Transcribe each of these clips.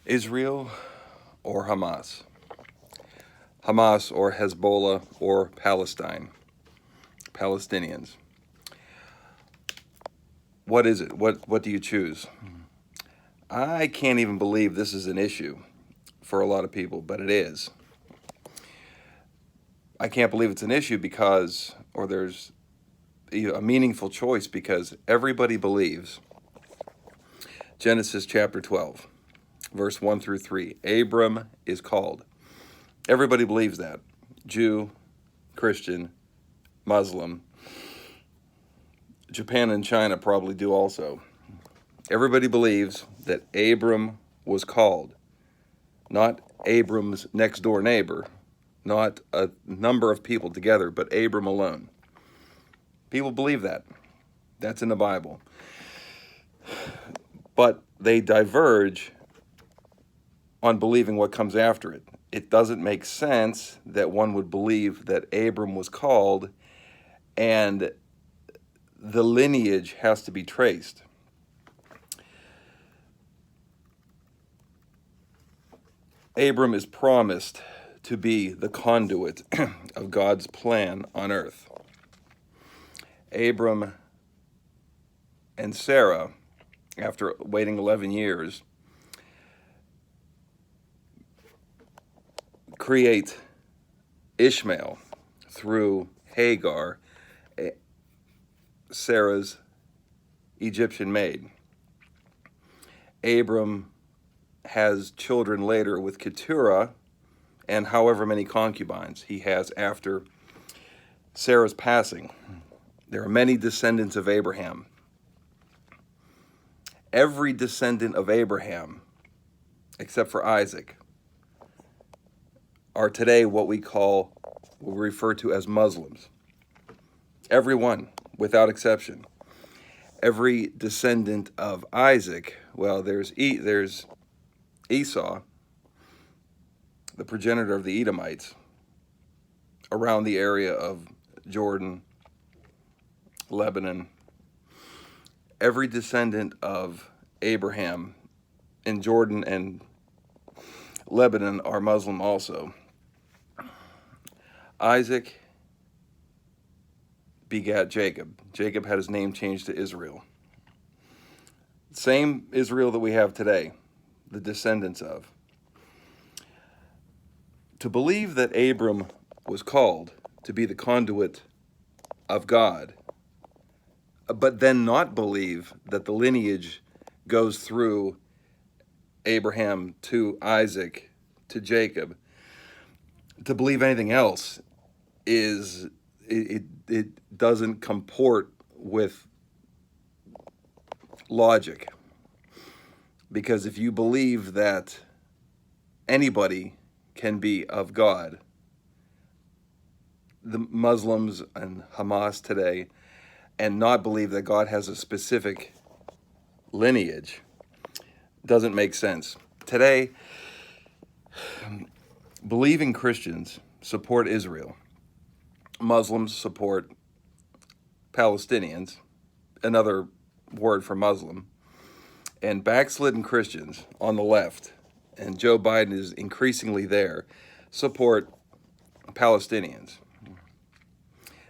Israel or Hamas? Hamas or Hezbollah or Palestine? Palestinians. What is it? What do you choose? I can't even believe this is an issue for a lot of people, but it is. I can't believe it's an issue because, or there's a meaningful choice because everybody believes Genesis chapter 12, verse 1 through 3. Abram is called. Everybody believes that. Jew, Christian, Muslim. Japan and China probably do also. Everybody believes that Abram was called, not Abram's next door neighbor, not a number of people together, but Abram alone. People believe that. That's in the Bible. But they diverge on believing what comes after it. It doesn't make sense that one would believe that Abram was called and the lineage has to be traced. Abram is promised to be the conduit of God's plan on earth. Abram and Sarah, after waiting 11 years, create Ishmael through Hagar, Sarah's Egyptian maid. Abram has children later with Keturah and however many concubines he has after Sarah's passing. There are many descendants of Abraham. Every descendant of Abraham, except for Isaac, are today what we refer to as Muslims. Everyone, without exception. Every descendant of Isaac, well, there's Esau, the progenitor of the Edomites, around the area of Jordan, Lebanon. Every descendant of Abraham in Jordan and Lebanon are Muslim also. Isaac begat Jacob. Jacob had his name changed to Israel. Same Israel that we have today, the descendants of. To believe that Abram was called to be the conduit of God, but then not believe that the lineage goes through Abraham to Isaac to Jacob, to believe anything else is it doesn't comport with logic. Because if you believe that anybody can be of God, the Muslims and Hamas today, and not believe that God has a specific lineage, doesn't make sense. Today, believing Christians support Israel. Muslims support Palestinians, another word for Muslim, and backslidden Christians on the left, and Joe Biden is increasingly there, support Palestinians.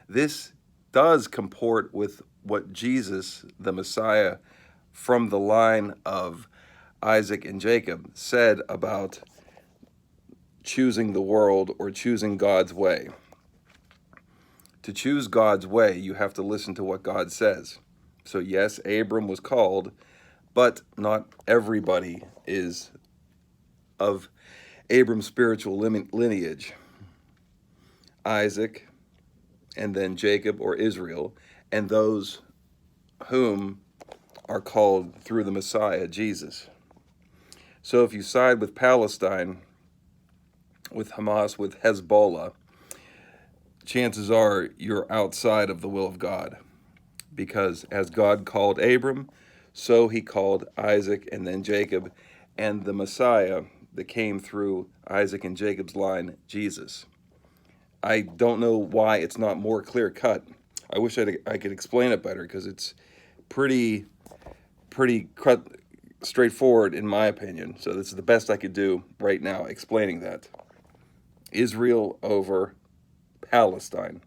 This does comport with what Jesus, the Messiah, from the line of Isaac and Jacob, said about choosing the world or choosing God's way. To choose God's way, you have to listen to what God says. So yes, Abram was called, but not everybody is of Abram's spiritual lineage. Isaac, and then Jacob or Israel, and those whom are called through the Messiah, Jesus. So if you side with Palestine, with Hamas, with Hezbollah, chances are you're outside of the will of God. Because as God called Abram, so he called Isaac and then Jacob, and the Messiah that came through Isaac and Jacob's line, Jesus. I don't know why it's not more clear cut. I wish I could explain it better because it's pretty straightforward in my opinion. So this is the best I could do right now explaining that. Israel over Palestine.